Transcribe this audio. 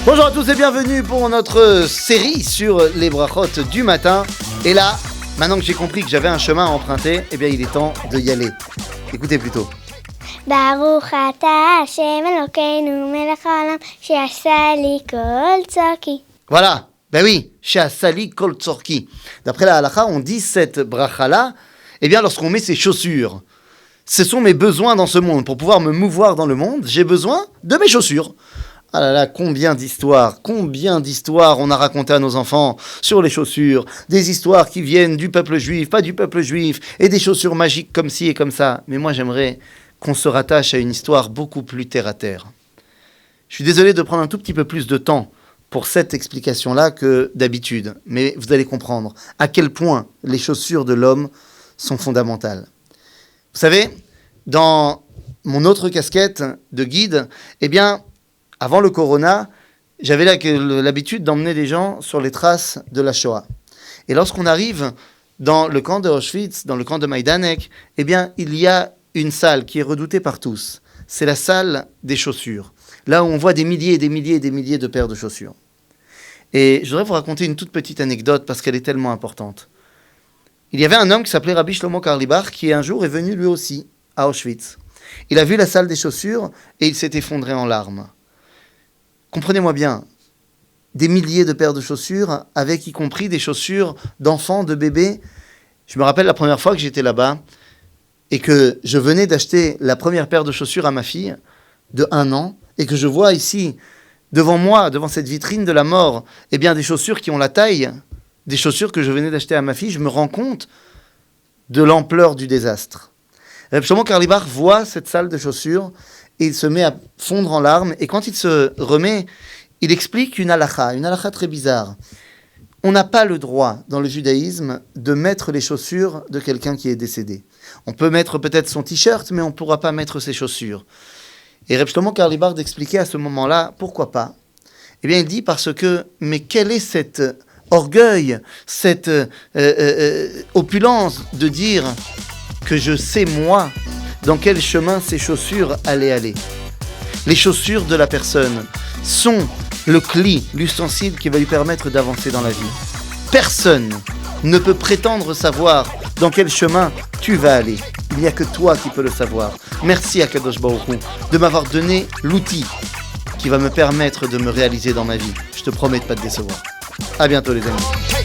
Bonjour à tous et bienvenue pour notre série sur les brachot du matin. Et là, maintenant que j'ai compris que j'avais un chemin à emprunter, eh bien il est temps de y aller. Écoutez plutôt. Baruch ata Hashem Elokeinu melech haolam she'asa li kol tzorki. Voilà, ben oui, she'asa li kol tzorki. D'après la halakha, on dit cette bracha-là, eh bien lorsqu'on met ses chaussures. Ce sont mes besoins dans ce monde. Pour pouvoir me mouvoir dans le monde, j'ai besoin de mes chaussures. Ah là là, combien d'histoires on a raconté à nos enfants sur les chaussures, des histoires qui viennent du peuple juif, pas du peuple juif, et des chaussures magiques comme ci et comme ça. Mais moi, j'aimerais qu'on se rattache à une histoire beaucoup plus terre à terre. Je suis désolé de prendre un tout petit peu plus de temps pour cette explication-là que d'habitude, mais vous allez comprendre à quel point les chaussures de l'homme sont fondamentales. Vous savez, dans mon autre casquette de guide, eh bien, avant le corona, j'avais l'habitude d'emmener des gens sur les traces de la Shoah. Et lorsqu'on arrive dans le camp de Auschwitz, dans le camp de Majdanek, eh bien, il y a une salle qui est redoutée par tous. C'est la salle des chaussures. Là où on voit des milliers et des milliers et des milliers de paires de chaussures. Et je voudrais vous raconter une toute petite anecdote parce qu'elle est tellement importante. Il y avait un homme qui s'appelait Rabbi Shlomo Karlibar qui un jour est venu lui aussi à Auschwitz. Il a vu la salle des chaussures et il s'est effondré en larmes. Comprenez-moi bien, des milliers de paires de chaussures, avec y compris des chaussures d'enfants, de bébés. Je me rappelle la première fois que j'étais là-bas et que je venais d'acheter la première paire de chaussures à ma fille de 1 an et que je vois ici, devant moi, devant cette vitrine de la mort, eh bien des chaussures qui ont la taille des chaussures que je venais d'acheter à ma fille. Je me rends compte de l'ampleur du désastre. Rabbi Shlomo Karlibar voit cette salle de chaussures et il se met à fondre en larmes. Et quand il se remet, il explique une halakha très bizarre. On n'a pas le droit, dans le judaïsme, de mettre les chaussures de quelqu'un qui est décédé. On peut mettre peut-être son t-shirt, mais on ne pourra pas mettre ses chaussures. Et Rabbi Shlomo Karlibar d'expliquer à ce moment-là, pourquoi pas ? Eh bien, il dit parce que, mais quel est cet orgueil, cette opulence de dire que je sais, moi, dans quel chemin ces chaussures allaient aller. Les chaussures de la personne sont le cli, l'ustensile qui va lui permettre d'avancer dans la vie. Personne ne peut prétendre savoir dans quel chemin tu vas aller. Il n'y a que toi qui peux le savoir. Merci à Kadosh Baruch Hu de m'avoir donné l'outil qui va me permettre de me réaliser dans ma vie. Je te promets de ne pas te décevoir. À bientôt les amis.